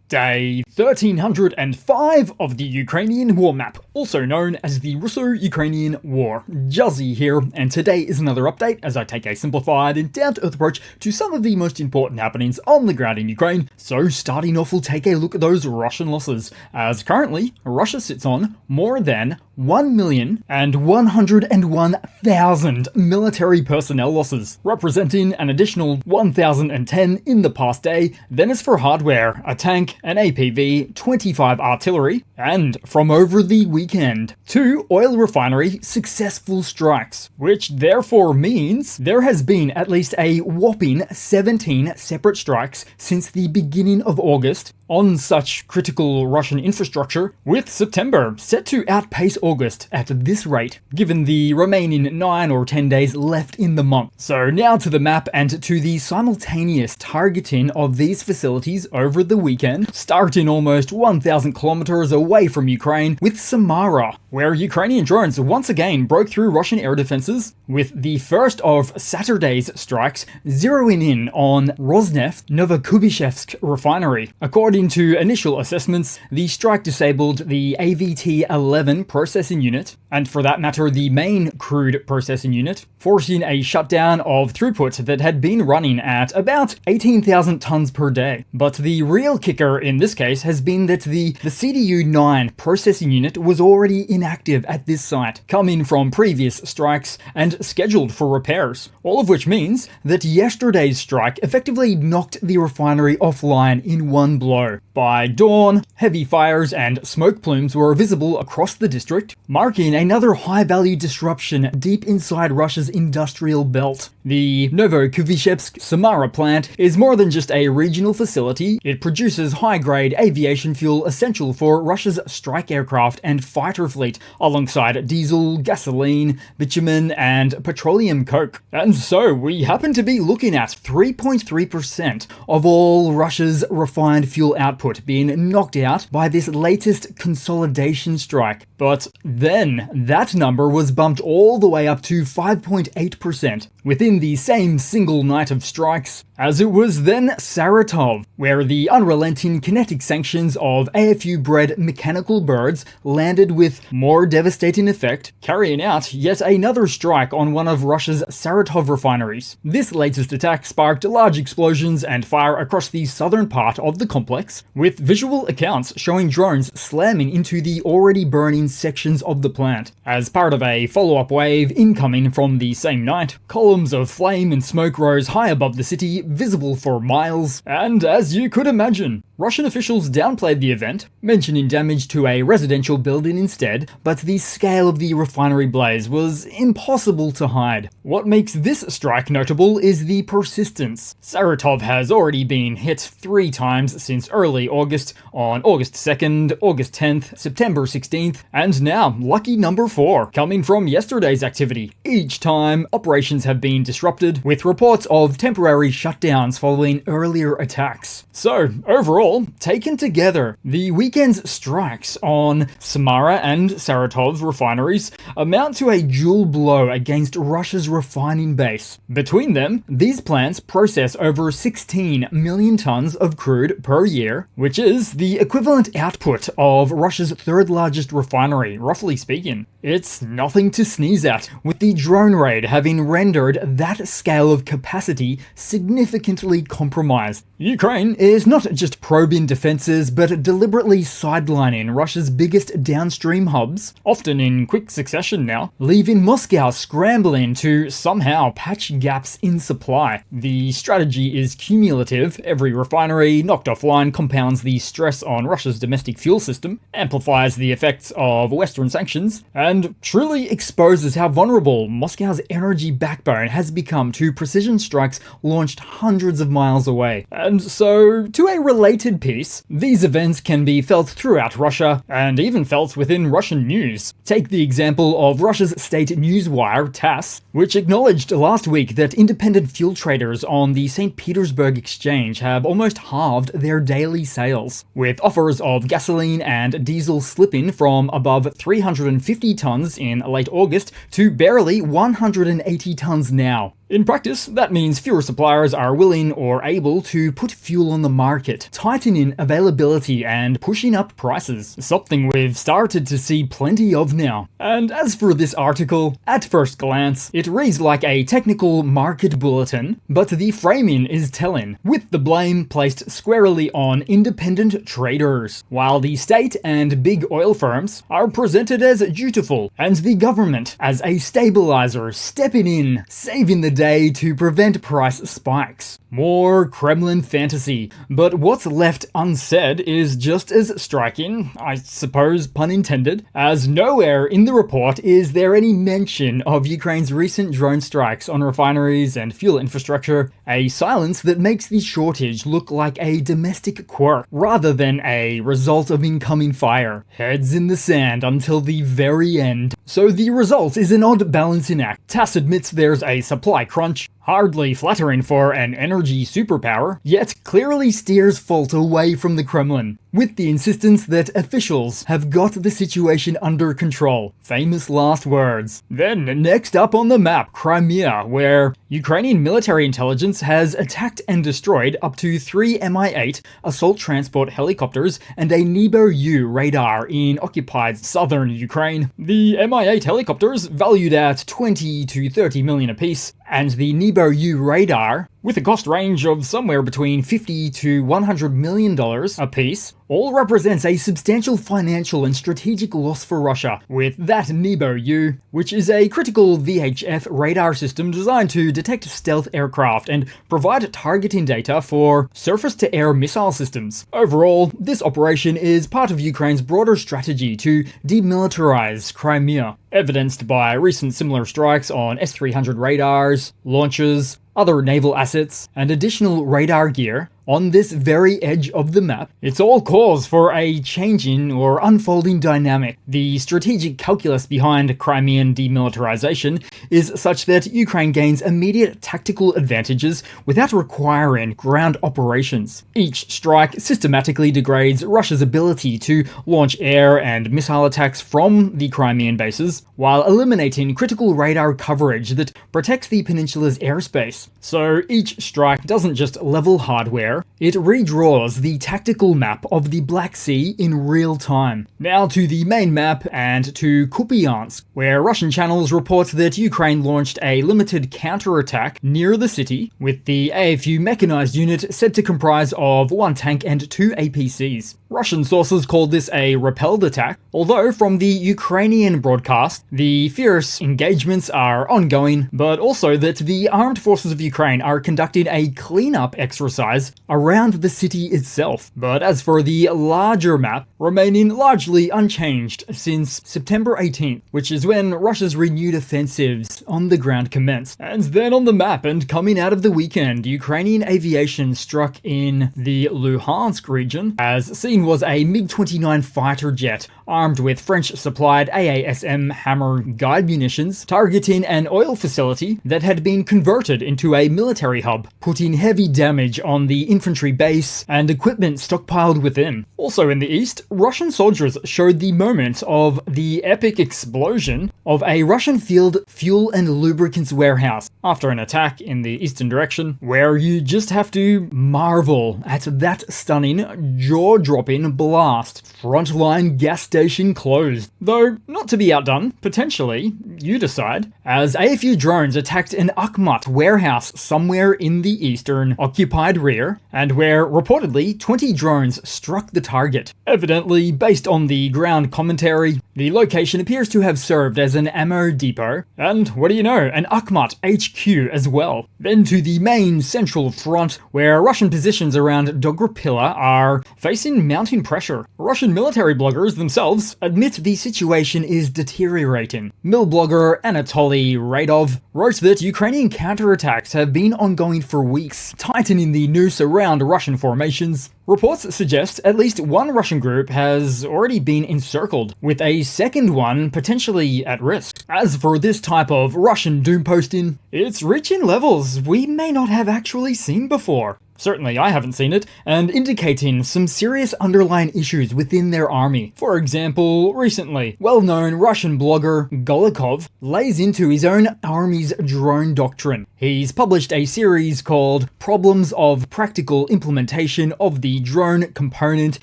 Day 1305 of the Ukrainian war map, also known as the Russo-Ukrainian War. Juzzie here, and today is another update as I take a simplified and down-to-earth approach to some of the most important happenings on the ground in Ukraine. So starting off, we'll take a look at those Russian losses, as currently Russia sits on more than 1,101,000 military personnel losses, representing an additional 1,010 in the past day. Then as for hardware, a tank, an APV, 25 artillery, and from over the weekend, 2 oil refinery successful strikes, which therefore means there has been at least a whopping 17 separate strikes since the beginning of August on such critical Russian infrastructure, with September set to outpace August at this rate, given the remaining 9 or 10 days left in the month. So now to the map and to the simultaneous targeting of these facilities over the weekend, starting almost 1,000 kilometers away from Ukraine with Samara, where Ukrainian drones once again broke through Russian air defenses, with the first of Saturday's strikes zeroing in on Rosneft Novokubishevsk refinery. According to initial assessments, the strike disabled the AVT-11 processing unit, and for that matter the main Krude processing unit, forcing a shutdown of throughput that had been running at about 18,000 tons per day. But the real kicker in this case has been that the CDU-9 processing unit was already inactive at this site, coming from previous strikes and scheduled for repairs, all of which means that yesterday's strike effectively knocked the refinery offline in one blow. By dawn, heavy fires and smoke plumes were visible across the district, marking another high-value disruption deep inside Russia's industrial belt. The Novokubishevsk Samara plant is more than just a regional facility. It produces high-grade aviation fuel essential for Russia's strike aircraft and fighter fleet, alongside diesel, gasoline, bitumen, and petroleum coke. And so we happen to be looking at 3.3% of all Russia's refined fuel output being knocked out by this latest consolidation strike. But then that number was bumped all the way up to 5.8% within the same single night of strikes, as it was then Saratov, where the unrelenting kinetic sanctions of AFU-bred mechanical birds landed with more devastating effect, carrying out yet another strike on one of Russia's Saratov refineries. This latest attack sparked large explosions and fire across the southern part of the complex, with visual accounts showing drones slamming into the already burning sections of the plant. As part of a follow-up wave incoming from the same night, columns of flame and smoke rose high above the city, visible for miles, and as you could imagine, Russian officials downplayed the event, mentioning damage to a residential building instead, but the scale of the refinery blaze was impossible to hide. What makes this strike notable is the persistence. Saratov has already been hit 3 times since early August, on August 2nd, August 10th, September 16th, and now lucky number 4, coming from yesterday's activity. Each time, operations have been disrupted, with reports of temporary shutdowns following earlier attacks. So, overall, taken together, the weekend's strikes on Samara and Saratov refineries amount to a dual blow against Russia's refining base. Between them, these plants process over 16 million tons of crude per year, which is the equivalent output of Russia's 3rd largest refinery, roughly speaking. It's nothing to sneeze at, with the drone raid having rendered that scale of capacity significantly compromised. Ukraine is not just probing defenses, but deliberately sidelining Russia's biggest downstream hubs, often in quick succession now, leaving Moscow scrambling to somehow patch gaps in supply. The strategy is cumulative. Every refinery knocked offline compounds the stress on Russia's domestic fuel system, amplifies the effects of Western sanctions, and truly exposes how vulnerable Moscow's energy backbone has become to precision strikes launched hundreds of miles away. And so, to a related piece, these events can be felt throughout Russia, and even felt within Russian news. Take the example of Russia's state newswire, TASS, which acknowledged last week that independent fuel traders on the St. Petersburg exchange have almost halved their daily sales, with offers of gasoline and diesel slipping from above 350 tons in late August to barely 180 tons now. In practice, that means fewer suppliers are willing or able to put fuel on the market, tightening availability and pushing up prices, something we've started to see plenty of now. And as for this article, at first glance, it reads like a technical market bulletin, but the framing is telling, with the blame placed squarely on independent traders, while the state and big oil firms are presented as dutiful, and the government as a stabilizer stepping in, saving the day to prevent price spikes. More Kremlin fantasy, but what's left unsaid is just as striking, I suppose pun intended, as nowhere in the report is there any mention of Ukraine's recent drone strikes on refineries and fuel infrastructure, a silence that makes the shortage look like a domestic quirk rather than a result of incoming fire. Heads in the sand until the very end. So the result is an odd balancing act. TASS admits there's a supply crunch, hardly flattering for an energy superpower, yet clearly steers fault away from the Kremlin, with the insistence that officials have got the situation under control. Famous last words. Then, next up on the map, Crimea, where Ukrainian military intelligence has attacked and destroyed up to 3 Mi-8 assault transport helicopters and a Nebo-U radar in occupied southern Ukraine. The Mi-8 helicopters, valued at 20 to 30 million apiece, and the Nebo-U radar, with a cost range of somewhere between $50 to $100 million a piece, all represents a substantial financial and strategic loss for Russia, with that Nebo-U, which is a critical VHF radar system designed to detect stealth aircraft and provide targeting data for surface-to-air missile systems. Overall, this operation is part of Ukraine's broader strategy to demilitarize Crimea, evidenced by recent similar strikes on S-300 radars, launchers, other naval assets, and additional radar gear on this very edge of the map. It's all cause for a changing or unfolding dynamic. The strategic calculus behind Crimean demilitarization is such that Ukraine gains immediate tactical advantages without requiring ground operations. Each strike systematically degrades Russia's ability to launch air and missile attacks from the Crimean bases, while eliminating critical radar coverage that protects the peninsula's airspace. So each strike doesn't just level hardware, it redraws the tactical map of the Black Sea in real time. Now to the main map and to Kupiansk, where Russian channels report that Ukraine launched a limited counterattack near the city, with the AFU mechanized unit said to comprise of 1 tank and 2 APCs. Russian sources called this a repelled attack, although from the Ukrainian broadcast, the fierce engagements are ongoing, but also that the armed forces of Ukraine are conducting a cleanup exercise around the city itself. But as for the larger map, remaining largely unchanged since September 18th, which is when Russia's renewed offensives on the ground commenced. And then on the map, and coming out of the weekend, Ukrainian aviation struck in the Luhansk region, as seen was a MiG-29 fighter jet armed with French-supplied AASM Hammer guide munitions, targeting an oil facility that had been converted into a military hub, putting heavy damage on the infantry base and equipment stockpiled within. Also in the east, Russian soldiers showed the moment of the epic explosion of a Russian field fuel and lubricants warehouse after an attack in the eastern direction, where you just have to marvel at that stunning, jaw-dropping blast. Frontline gas station closed. Though, not to be outdone, potentially, you decide, as AFU drones attacked an Akhmat warehouse somewhere in the eastern occupied rear, and where reportedly 20 drones struck the target. Evidently, based on the ground commentary, the location appears to have served as an ammo depot, and what do you know, an Akhmat HQ as well. Then to the main central front, where Russian positions around Dobrapilla are facing mounting pressure. Russian military bloggers themselves admit the situation is deteriorating. Mil blogger Anatoly Radov wrote that Ukrainian counterattacks have been ongoing for weeks, tightening the noose around Russian formations. Reports suggest at least one Russian group has already been encircled, with a second one potentially at risk. As for this type of Russian doom posting, it's reaching levels we may not have actually seen before. certainly I haven't seen it, and indicating some serious underlying issues within their army. For example, recently, well-known Russian blogger Golikov lays into his own army's drone doctrine. He's published a series called Problems of Practical Implementation of the Drone Component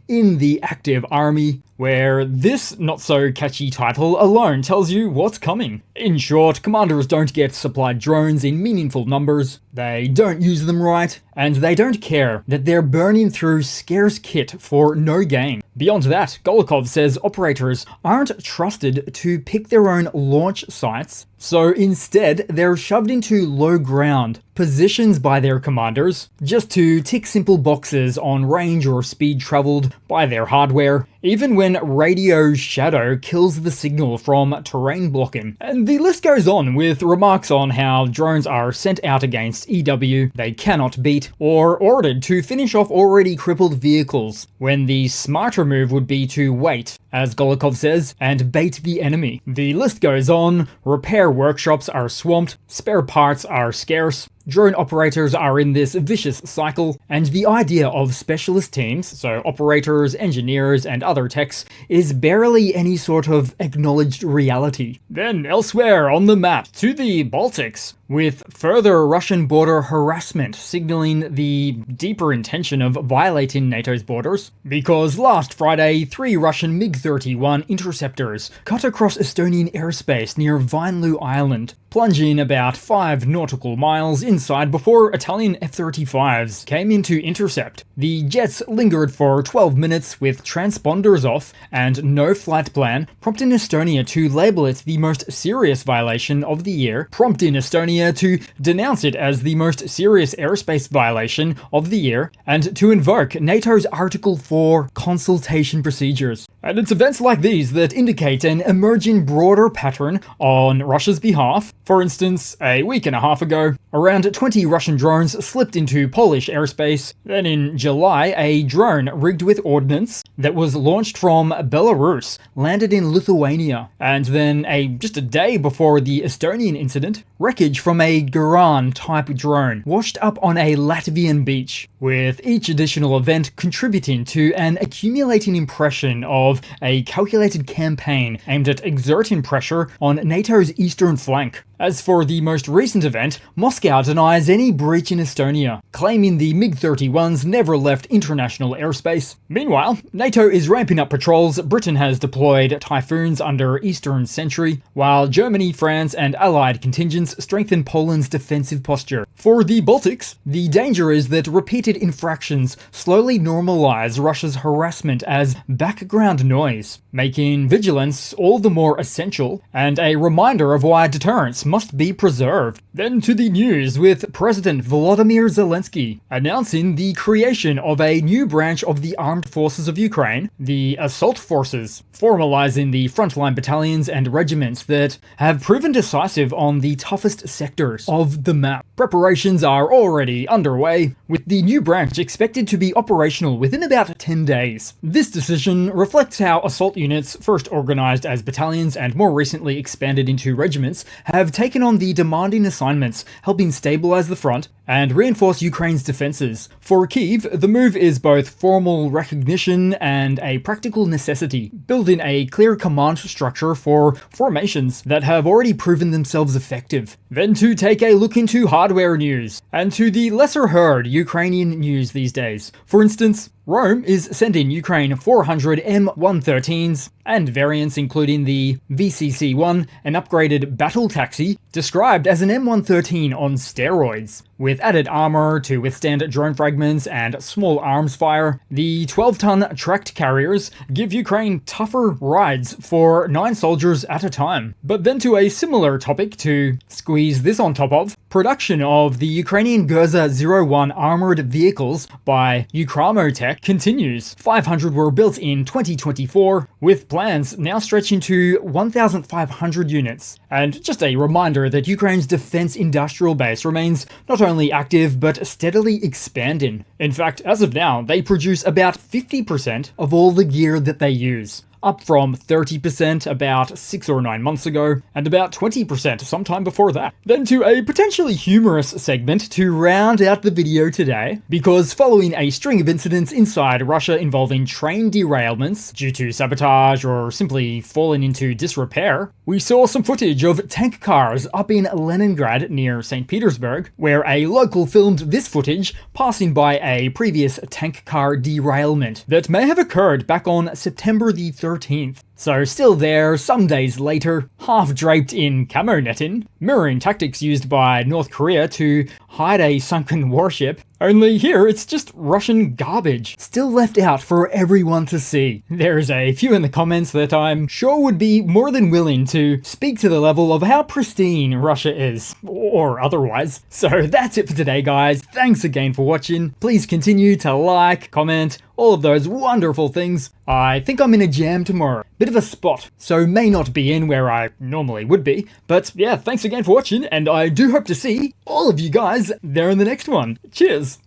in the Active Army, where this not-so-catchy title alone tells you what's coming. In short, commanders don't get supplied drones in meaningful numbers, they don't use them right, and they don't care that they're burning through scarce kit for no gain. Beyond that, Golikov says operators aren't trusted to pick their own launch sites, so instead they're shoved into low ground positions by their commanders just to tick simple boxes on range or speed traveled by their hardware, even when radio shadow kills the signal from terrain blocking. And the list goes on with remarks on how drones are sent out against EW they cannot beat, or ordered to finish off already crippled vehicles, when the smarter move would be to wait, as Golikov says, and bait the enemy. The list goes on, repair workshops are swamped, spare parts are scarce, drone operators are in this vicious cycle, and the idea of specialist teams, so operators, engineers, and other techs, is barely any sort of acknowledged reality. Then elsewhere on the map, to the Baltics, with further Russian border harassment signaling the deeper intention of violating NATO's borders, because last Friday, 3 Russian MiG-31 interceptors cut across Estonian airspace near Vainloo Island, plunging about 5 nautical miles inside before Italian F-35s came in to intercept. The jets lingered for 12 minutes with transponders off and no flight plan, prompting Estonia to label it the most serious violation of the year, prompting Estonia to denounce it as the most serious airspace violation of the year, and to invoke NATO's Article 4 consultation procedures. And it's events like these that indicate an emerging broader pattern on Russia's behalf. For instance, a week and a half ago, around 20 Russian drones slipped into Polish airspace. Then in July, a drone rigged with ordnance that was launched from Belarus landed in Lithuania. And then just a day before the Estonian incident, wreckage from a Garan-type drone washed up on a Latvian beach, with each additional event contributing to an accumulating impression of a calculated campaign aimed at exerting pressure on NATO's eastern flank. As for the most recent event, Moscow denies any breach in Estonia, claiming the MiG-31s never left international airspace. Meanwhile, NATO is ramping up patrols, Britain has deployed Typhoons under Eastern Sentry, while Germany, France, and allied contingents strengthen Poland's defensive posture. For the Baltics, the danger is that repeated infractions slowly normalize Russia's harassment as background noise, making vigilance all the more essential, and a reminder of why deterrence must be preserved. Then to the news, with President Volodymyr Zelensky announcing the creation of a new branch of the armed forces of Ukraine, the Assault Forces, formalizing the frontline battalions and regiments that have proven decisive on the toughest sectors of the map. Preparations are already underway, with the new branch expected to be operational within about 10 days. This decision reflects how assault units, first organized as battalions and more recently expanded into regiments, have taken on the demanding assignments, helping stabilize the front and reinforce Ukraine's defenses. For Kyiv, the move is both formal recognition and a practical necessity, building a clear command structure for formations that have already proven themselves effective. Then to take a look into hardware news, and to the lesser heard Ukrainian news these days. For instance, Rome is sending Ukraine 400 M113s and variants including the VCC-1, an upgraded battle taxi described as an M113 on steroids. With added armor to withstand drone fragments and small arms fire, the 12-ton tracked carriers give Ukraine tougher rides for 9 soldiers at a time. But then to a similar topic to squeeze this on top of, production of the Ukrainian Gurza 01 armored vehicles by Ukramotech continues. 500 were built in 2024, with plans now stretching to 1,500 units. And just a reminder that Ukraine's defense industrial base remains not only active but steadily expanding. In fact, as of now, they produce about 50% of all the gear that they use. up from 30% about 6 or 9 months ago, and about 20% sometime before that. Then to a potentially humorous segment to round out the video today, because following a string of incidents inside Russia involving train derailments due to sabotage or simply falling into disrepair, we saw some footage of tank cars up in Leningrad near St. Petersburg, where a local filmed this footage passing by a previous tank car derailment that may have occurred back on September the 13th. So still there, some days later, half draped in camo netting, mirroring tactics used by North Korea to hide a sunken warship. Only here it's just Russian garbage, still left out for everyone to see. There's a few in the comments that I'm sure would be more than willing to speak to the level of how pristine Russia is, or otherwise. So that's it for today, guys. Thanks again for watching. Please continue to like, comment, all of those wonderful things. I think I'm in a jam tomorrow. Bit of a spot, so may not be in where I normally would be. But yeah, thanks again for watching, and I do hope to see all of you guys there in the next one. Cheers!